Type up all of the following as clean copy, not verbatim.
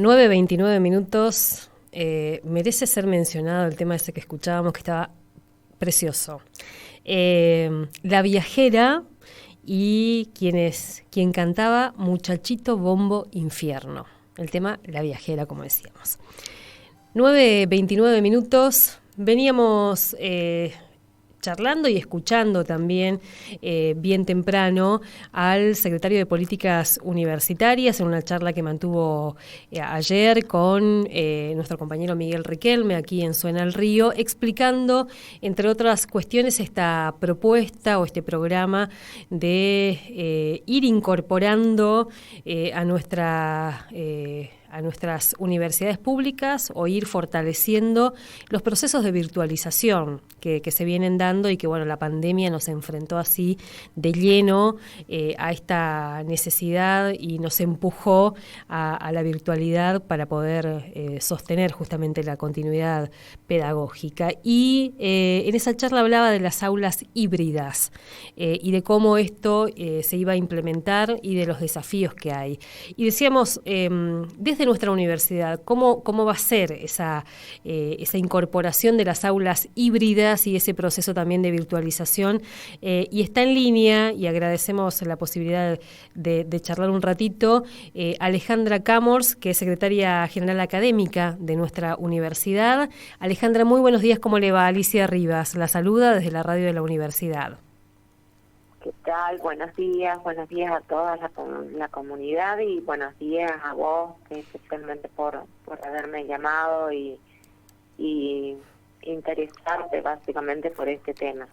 9:29. Merece ser mencionado el tema ese que escuchábamos, que estaba precioso. La viajera y quien cantaba Muchachito Bombo Infierno. El tema La viajera, como decíamos. 9:29. Veníamos charlando y escuchando también bien temprano al secretario de Políticas Universitarias en una charla que mantuvo ayer con nuestro compañero Miguel Riquelme aquí en Suena el Río, explicando, entre otras cuestiones, esta propuesta o este programa de ir incorporando a nuestras universidades públicas o ir fortaleciendo los procesos de virtualización que se vienen dando y que, bueno, la pandemia nos enfrentó así de lleno a esta necesidad y nos empujó a la virtualidad para poder sostener justamente la continuidad pedagógica. Y en esa charla hablaba de las aulas híbridas y de cómo esto se iba a implementar y de los desafíos que hay. Y decíamos, desde nuestra universidad, ¿cómo va a ser esa incorporación de las aulas híbridas y ese proceso también de virtualización? Y está en línea, y agradecemos la posibilidad de charlar un ratito, Alejandra Camors, que es secretaria general académica de nuestra universidad. Alejandra, muy buenos días, ¿cómo le va? Alicia Rivas la saluda desde la radio de la universidad. ¿Qué tal? Buenos días a toda la comunidad y buenos días a vos, especialmente por haberme llamado y interesarte básicamente por este tema.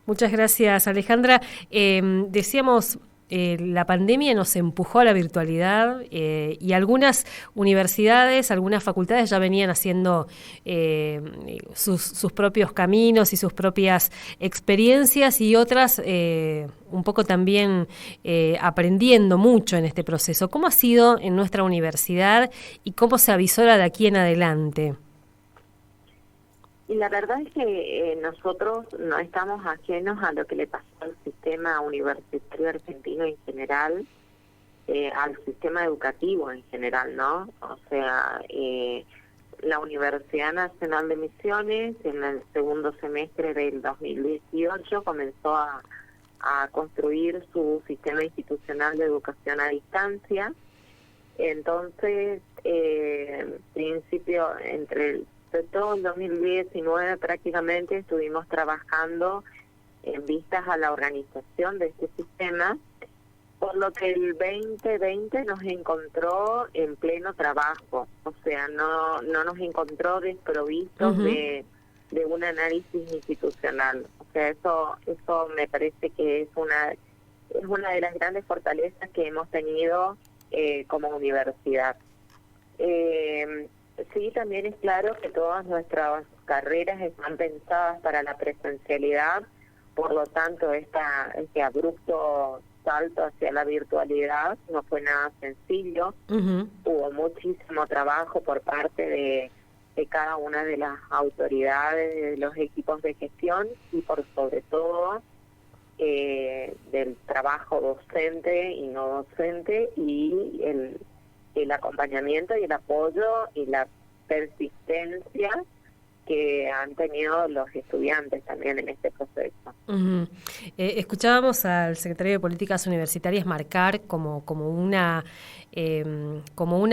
Muchas gracias, Alejandra. Decíamos, la pandemia nos empujó a la virtualidad y algunas universidades, algunas facultades ya venían haciendo sus propios caminos y sus propias experiencias, y otras un poco también aprendiendo mucho en este proceso. ¿Cómo ha sido en nuestra universidad y cómo se avisora de aquí en adelante? Y la verdad es que nosotros no estamos ajenos a lo que le pasó al sistema universitario argentino en general, al sistema educativo en general, ¿no? O sea, la Universidad Nacional de Misiones en el segundo semestre del 2018 comenzó a construir su sistema institucional de educación a distancia. Entonces, en principio, de todo el 2019 prácticamente estuvimos trabajando en vistas a la organización de este sistema, por lo que el 2020 nos encontró en pleno trabajo, o sea, no nos encontró desprovistos de un análisis institucional. O sea, eso me parece que es una de las grandes fortalezas que hemos tenido como universidad. Sí, también es claro que todas nuestras carreras están pensadas para la presencialidad, por lo tanto este abrupto salto hacia la virtualidad no fue nada sencillo. Hubo muchísimo trabajo por parte de cada una de las autoridades, de los equipos de gestión y por sobre todo del trabajo docente y no docente, y el acompañamiento y el apoyo y la persistencia que han tenido los estudiantes también en este proceso. Escuchábamos al secretario de Políticas Universitarias marcar como una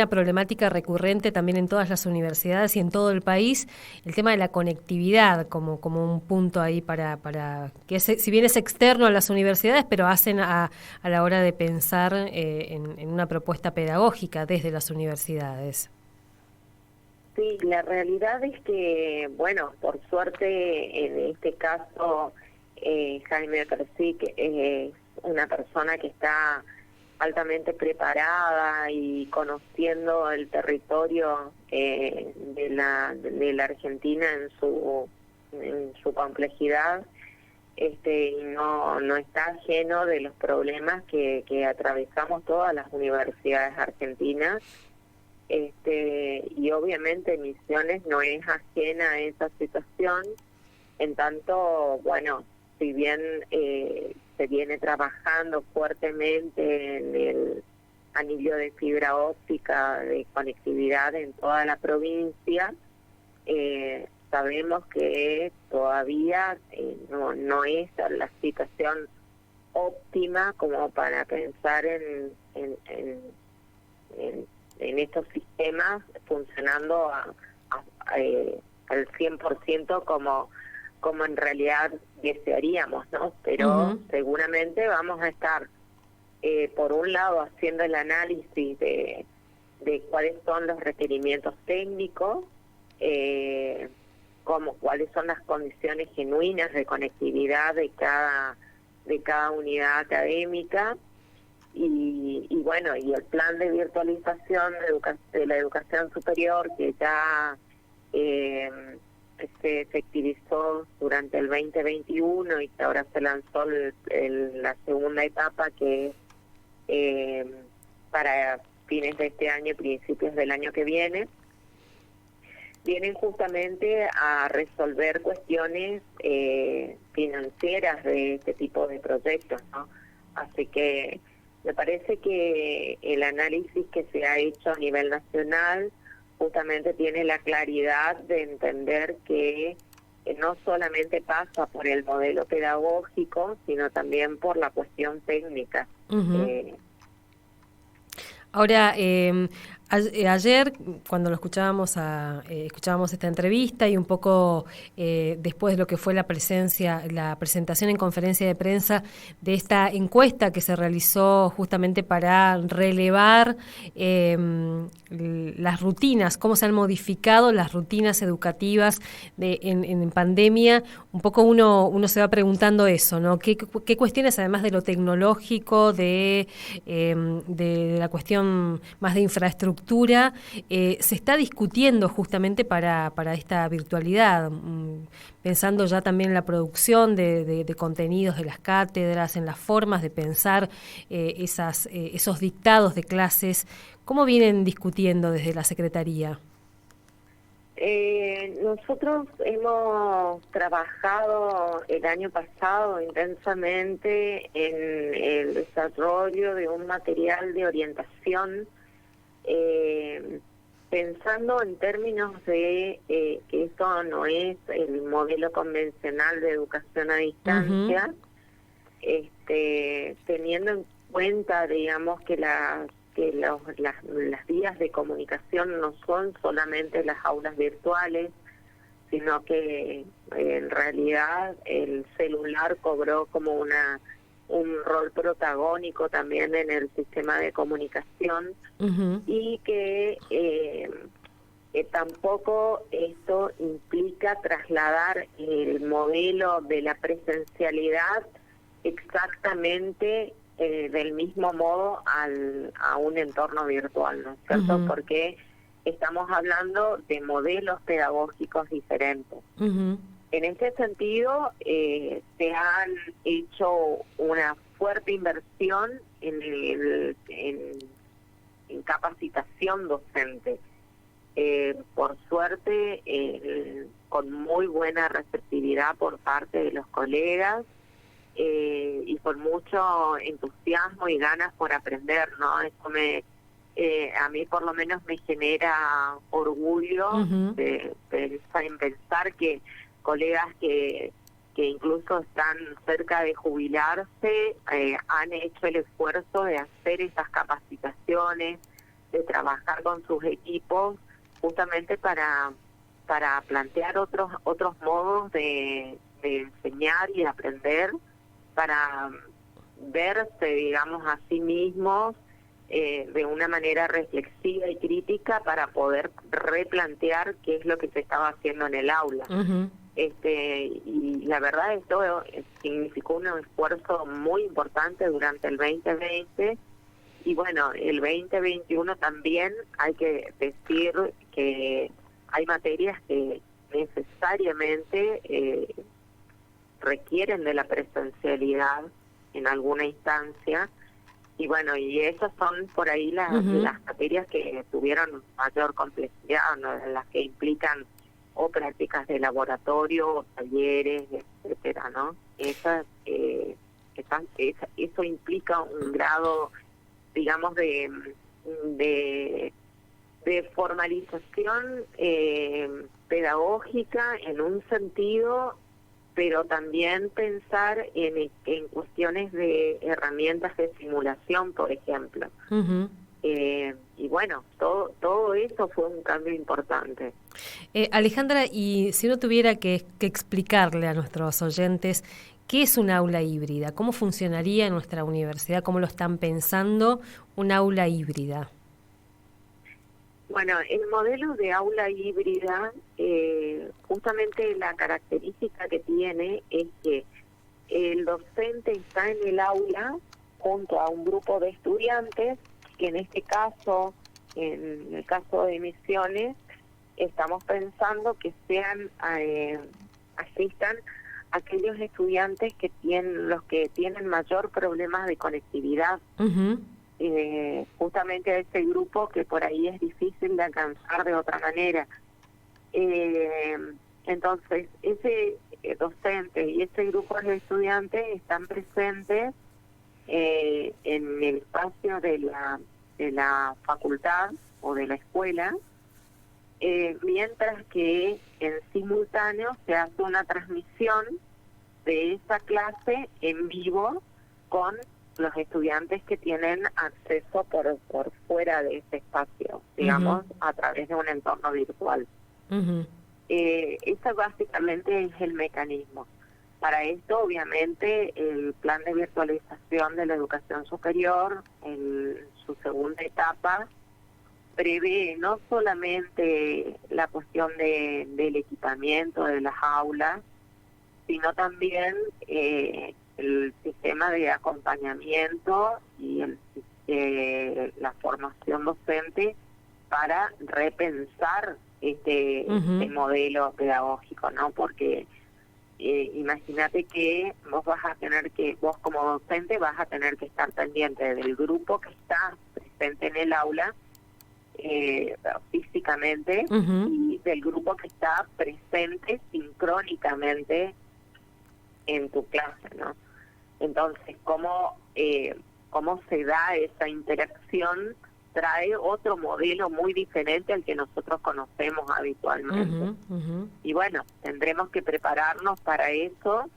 problemática recurrente también en todas las universidades y en todo el país, el tema de la conectividad como un punto ahí para que si bien es externo a las universidades, pero hacen a la hora de pensar en una propuesta pedagógica desde las universidades. Sí, la realidad es que, bueno, por suerte en este caso Jaime Persic es una persona que está altamente preparada y conociendo el territorio de la Argentina en su complejidad, y no está ajeno de los problemas que atravesamos todas las universidades argentinas. Y obviamente Misiones no es ajena a esa situación, en tanto, bueno, si bien se viene trabajando fuertemente anillo de fibra óptica de conectividad en toda la provincia. Sabemos que todavía no es la situación óptima como para pensar en estos sistemas funcionando al 100% como en realidad desearíamos, ¿no? Pero seguramente vamos a estar, por un lado, haciendo el análisis de cuáles son los requerimientos técnicos, cuáles son las condiciones genuinas de conectividad de cada unidad académica, y bueno, y el plan de virtualización de la educación superior que ya se efectivizó durante el 2021 y que ahora se lanzó la segunda etapa, que es para fines de este año y principios del año que viene, vienen justamente a resolver cuestiones financieras de este tipo de proyectos, ¿no? Así que me parece que el análisis que se ha hecho a nivel nacional justamente tiene la claridad de entender que no solamente pasa por el modelo pedagógico, sino también por la cuestión técnica. Ahora, ayer, cuando lo escuchábamos esta entrevista y un poco después de lo que fue la presentación en conferencia de prensa de esta encuesta que se realizó justamente para relevar las rutinas, cómo se han modificado las rutinas educativas en pandemia, un poco uno se va preguntando eso, ¿no? ¿Qué cuestiones, además de lo tecnológico, de la cuestión más de infraestructura, se está discutiendo justamente para esta virtualidad, pensando ya también en la producción de contenidos de las cátedras, en las formas de pensar esos dictados de clases? ¿Cómo vienen discutiendo desde la Secretaría? Nosotros hemos trabajado el año pasado intensamente en el desarrollo de un material de orientación, pensando en términos de que esto no es el modelo convencional de educación a distancia, teniendo en cuenta, digamos, que las vías de comunicación no son solamente las aulas virtuales, sino que en realidad el celular cobró como un rol protagónico también en el sistema de comunicación, y que tampoco esto implica trasladar el modelo de la presencialidad exactamente del mismo modo a un entorno virtual, ¿no es cierto? Porque estamos hablando de modelos pedagógicos diferentes. En este sentido, se han hecho una fuerte inversión en capacitación docente. Por suerte, con muy buena receptividad por parte de los colegas, y con mucho entusiasmo y ganas por aprender, ¿no? Eso a mí por lo menos me genera orgullo de pensar que colegas que incluso están cerca de jubilarse han hecho el esfuerzo de hacer esas capacitaciones, de trabajar con sus equipos, justamente para plantear otros modos de enseñar y aprender, para verse, digamos, a sí mismos de una manera reflexiva y crítica, para poder replantear qué es lo que se estaba haciendo en el aula. Y la verdad, esto significó un esfuerzo muy importante durante el 2020, y bueno, el 2021 también hay que decir que hay materias que necesariamente requieren de la presencialidad en alguna instancia, y bueno, y esas son por ahí las materias que tuvieron mayor complejidad, ¿no? Las que implican o prácticas de laboratorio, o talleres, etcétera, ¿no? Eso implica un grado digamos, de formalización pedagógica en un sentido, pero también pensar en cuestiones de herramientas de simulación, por ejemplo. Ujú. Y bueno, todo eso fue un cambio importante. Alejandra, y si uno tuviera que explicarle a nuestros oyentes qué es un aula híbrida, cómo funcionaría en nuestra universidad, cómo lo están pensando un aula híbrida. Bueno, el modelo de aula híbrida, justamente la característica que tiene es que el docente está en el aula junto a un grupo de estudiantes, que en este caso, en el caso de Misiones, estamos pensando que asistan aquellos estudiantes los que tienen mayor problemas de conectividad. Ujú. Justamente a ese grupo que por ahí es difícil de alcanzar de otra manera. Entonces, ese docente y ese grupo de estudiantes están presentes en el espacio de la facultad o de la escuela, mientras que en simultáneo se hace una transmisión de esa clase en vivo con los estudiantes que tienen acceso por fuera de ese espacio, digamos, a través de un entorno virtual. Ujú. Ese básicamente es el mecanismo. Para esto, obviamente, el plan de virtualización de la educación superior, en su segunda etapa, prevé no solamente la cuestión del equipamiento de las aulas, sino también el sistema de acompañamiento y la formación docente para repensar este modelo pedagógico, ¿no? Porque imagínate que vos como docente vas a tener que estar pendiente del grupo que está presente en el aula físicamente, y del grupo que está presente sincrónicamente en tu clase, ¿no? Entonces, cómo se da esa interacción trae otro modelo muy diferente al que nosotros conocemos habitualmente. Y bueno, tendremos que prepararnos para eso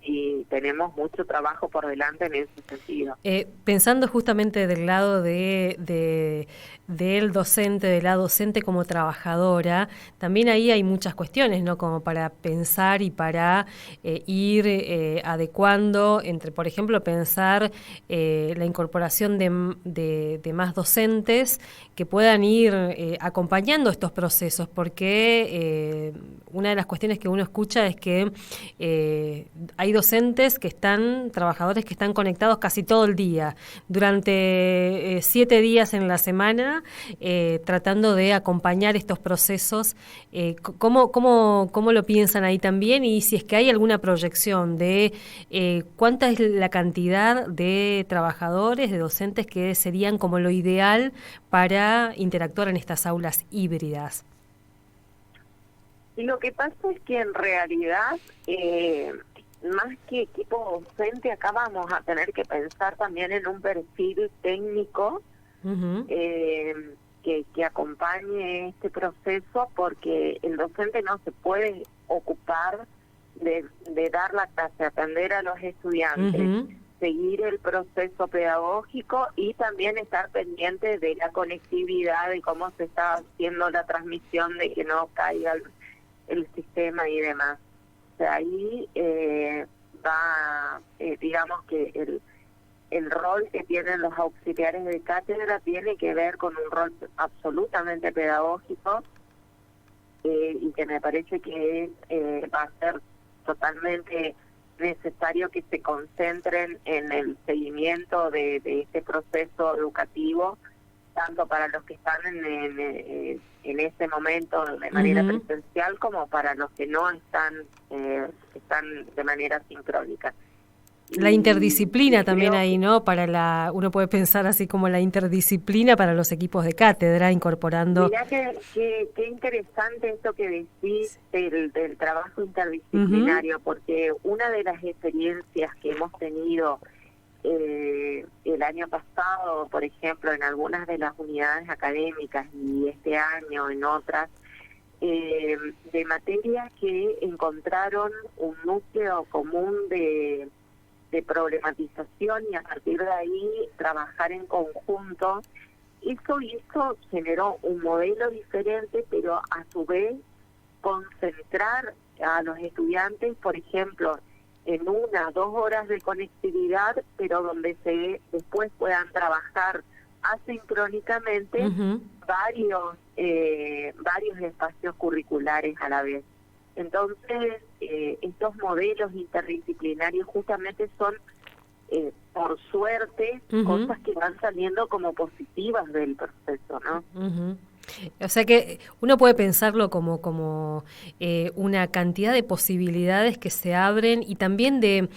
y tenemos mucho trabajo por delante en ese sentido. Pensando justamente del lado del docente, de la docente como trabajadora, también ahí hay muchas cuestiones, ¿no? Como para pensar y para ir adecuando entre, por ejemplo, pensar la incorporación de más docentes que puedan ir acompañando estos procesos, porque una de las cuestiones que uno escucha es que hay docentes trabajadores que están conectados casi todo el día, durante 7 días en la semana, tratando de acompañar estos procesos. ¿Cómo lo piensan ahí también? Y si es que hay alguna proyección de cuánta es la cantidad de trabajadores, de docentes que serían como lo ideal para interactuar en estas aulas híbridas. Y lo que pasa es que en realidad, más que equipo docente, acá vamos a tener que pensar también en un perfil técnico que acompañe este proceso, porque el docente no se puede ocupar de dar la clase, atender a los estudiantes, seguir el proceso pedagógico y también estar pendiente de la conectividad, de cómo se está haciendo la transmisión, de que no caiga el sistema y demás. O sea, ahí digamos que el rol que tienen los auxiliares de cátedra tiene que ver con un rol absolutamente pedagógico, y que me parece que va a ser totalmente necesario que se concentren en el seguimiento de este proceso educativo, tanto para los que están en ese momento de manera presencial como para los que no están de manera sincrónica. La interdisciplina también ahí, ¿no? Uno puede pensar así como la interdisciplina para los equipos de cátedra, incorporando... Mirá qué interesante esto que decís del trabajo interdisciplinario, porque una de las experiencias que hemos tenido el año pasado, por ejemplo, en algunas de las unidades académicas y este año en otras, de materias que encontraron un núcleo común de problematización y a partir de ahí trabajar en conjunto. Eso generó un modelo diferente, pero a su vez concentrar a los estudiantes, por ejemplo, en 1 o 2 horas de conectividad, pero donde después puedan trabajar asincrónicamente varios espacios curriculares a la vez. Entonces, estos modelos interdisciplinarios justamente son, por suerte, cosas que van saliendo como positivas del proceso, ¿no? O sea que uno puede pensarlo como una cantidad de posibilidades que se abren y también de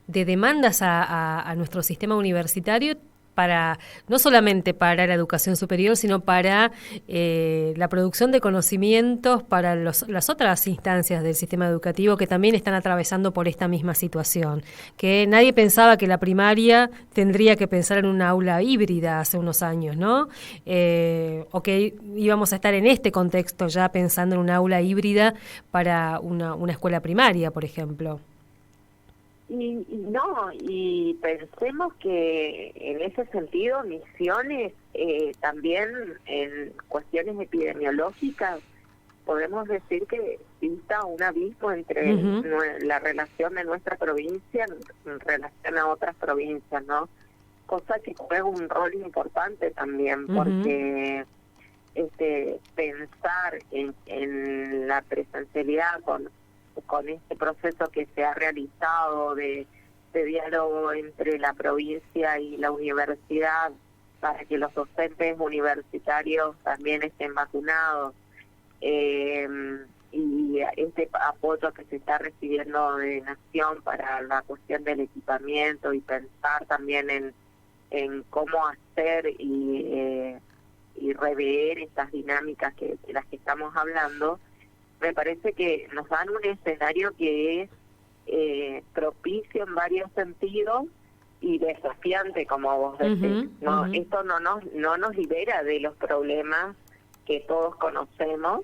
demandas a nuestro sistema universitario para no solamente para la educación superior, sino para la producción de conocimientos para las otras instancias del sistema educativo que también están atravesando por esta misma situación. Que nadie pensaba que la primaria tendría que pensar en una aula híbrida hace unos años, ¿no? O que íbamos a estar en este contexto ya pensando en una aula híbrida para una escuela primaria, por ejemplo. Y pensemos que en ese sentido Misiones también en cuestiones epidemiológicas podemos decir que exista un abismo entre la relación de nuestra provincia en relación a otras provincias, ¿no? Cosa que juega un rol importante también, porque pensar en la presencialidad con este proceso que se ha realizado de diálogo entre la provincia y la universidad para que los docentes universitarios también estén vacunados, y este apoyo que se está recibiendo de Nación para la cuestión del equipamiento y pensar también en cómo hacer y rever estas dinámicas de las que estamos hablando. Me parece que nos dan un escenario que es propicio en varios sentidos y desafiante, como vos decís. Esto no nos libera de los problemas que todos conocemos,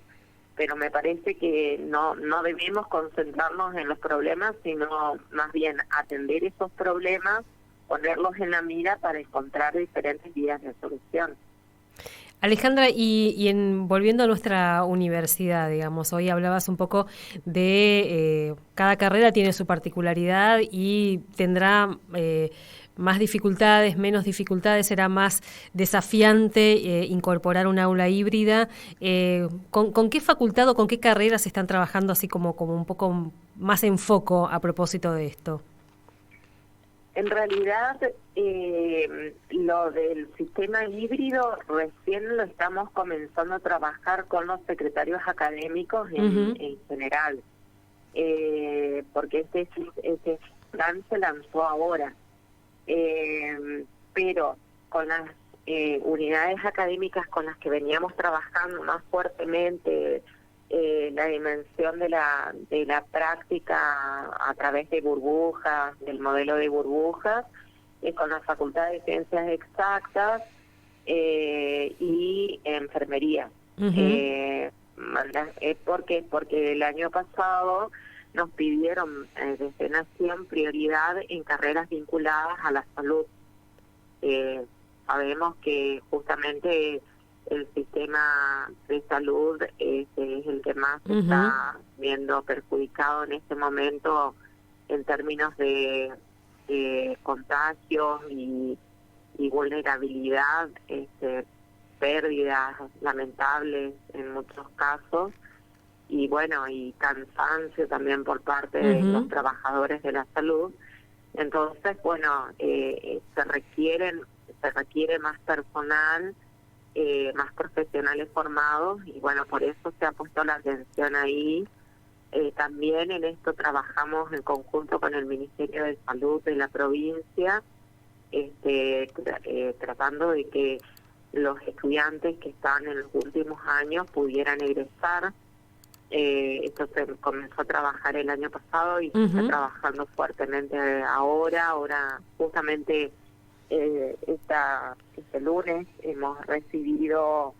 pero me parece que no debemos concentrarnos en los problemas, sino más bien atender esos problemas, ponerlos en la mira para encontrar diferentes vías de solución. Alejandra, volviendo a nuestra universidad, digamos, hoy hablabas un poco de cada carrera tiene su particularidad y tendrá más dificultades, menos dificultades, será más desafiante incorporar un aula híbrida. ¿Con qué facultad o con qué carreras están trabajando así como un poco más en foco a propósito de esto? En realidad, lo del sistema híbrido recién lo estamos comenzando a trabajar con los secretarios académicos en general, porque este plan se lanzó ahora, pero con las unidades académicas con las que veníamos trabajando más fuertemente, la dimensión de la práctica a través de burbujas, del modelo de burbujas, con la Facultad de Ciencias Exactas y enfermería. Porque el año pasado nos pidieron desde Nación prioridad en carreras vinculadas a la salud. Sabemos que justamente el sistema de salud es el que más está viendo perjudicado en este momento en términos de contagios y vulnerabilidad, pérdidas lamentables en muchos casos y bueno, y cansancio también por parte de los trabajadores de la salud. Entonces, bueno, se requiere más personal, más profesionales formados y bueno, por eso se ha puesto la atención ahí. También en esto trabajamos en conjunto con el Ministerio de Salud de la provincia, tratando de que los estudiantes que están en los últimos años pudieran egresar Esto se comenzó a trabajar el año pasado y se está trabajando fuertemente ahora. Ahora, justamente, este lunes hemos recibido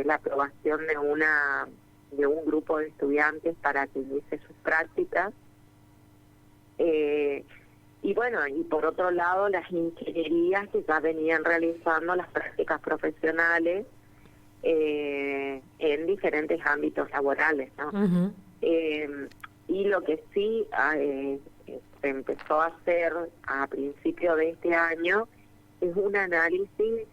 la aprobación de un grupo de estudiantes para que inicie sus prácticas. Y bueno, y por otro lado, las ingenierías que ya venían realizando las prácticas profesionales en diferentes ámbitos laborales, ¿no? Y lo que sí se empezó a hacer a principio de este año es un análisis,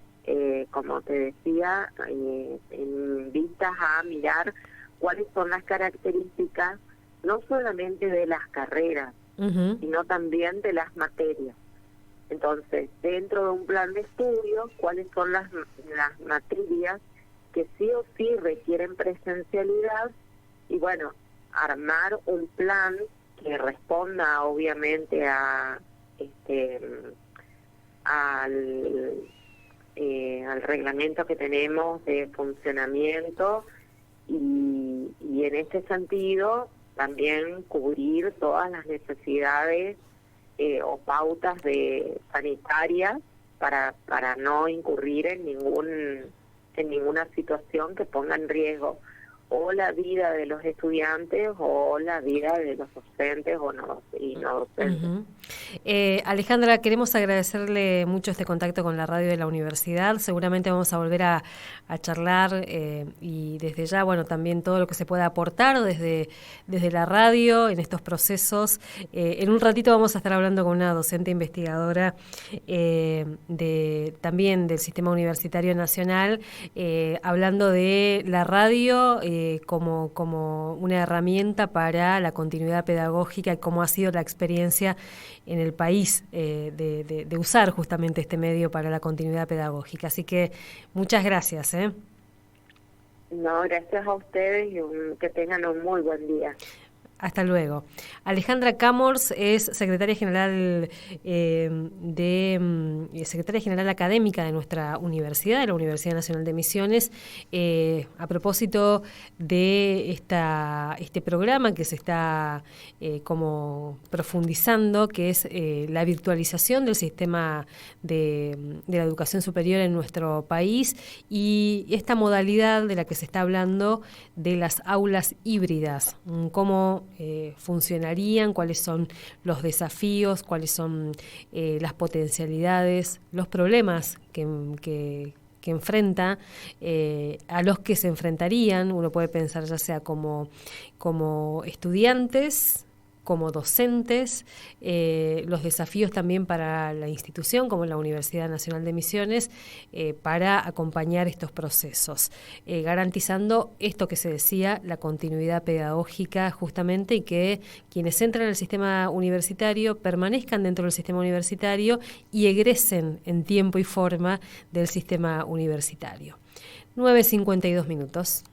como te decía, en vistas a mirar cuáles son las características no solamente de las carreras, sino también de las materias. Entonces, dentro de un plan de estudio, cuáles son las materias que sí o sí requieren presencialidad, y bueno, armar un plan que responda obviamente al reglamento que tenemos de funcionamiento, y en este sentido también cubrir todas las necesidades o pautas sanitarias para no incurrir en ninguna situación que ponga en riesgo o la vida de los estudiantes o la vida de los docentes y no docentes. Alejandra, queremos agradecerle mucho este contacto con la radio de la universidad. Seguramente vamos a volver a charlar y desde ya, bueno, también todo lo que se pueda aportar desde la radio en estos procesos. En un ratito vamos a estar hablando con una docente investigadora también del Sistema Universitario Nacional, hablando de la radio como una herramienta para la continuidad pedagógica y cómo ha sido la experiencia en el país de usar justamente este medio para la continuidad pedagógica. Así que muchas gracias. No, gracias a ustedes y que tengan un muy buen día. Hasta luego. Alejandra Camors es secretaria general secretaria general académica de nuestra universidad, de la Universidad Nacional de Misiones, a propósito de este programa que se está como profundizando, que es la virtualización del sistema de la educación superior en nuestro país, y esta modalidad de la que se está hablando de las aulas híbridas, cómo funcionarían, cuáles son los desafíos, cuáles son las potencialidades, los problemas que enfrenta, a los que se enfrentarían. Uno puede pensar ya sea como estudiantes, como docentes, los desafíos también para la institución, como la Universidad Nacional de Misiones, para acompañar estos procesos, garantizando esto que se decía, la continuidad pedagógica justamente, y que quienes entran al sistema universitario permanezcan dentro del sistema universitario y egresen en tiempo y forma del sistema universitario. 9:52 minutos.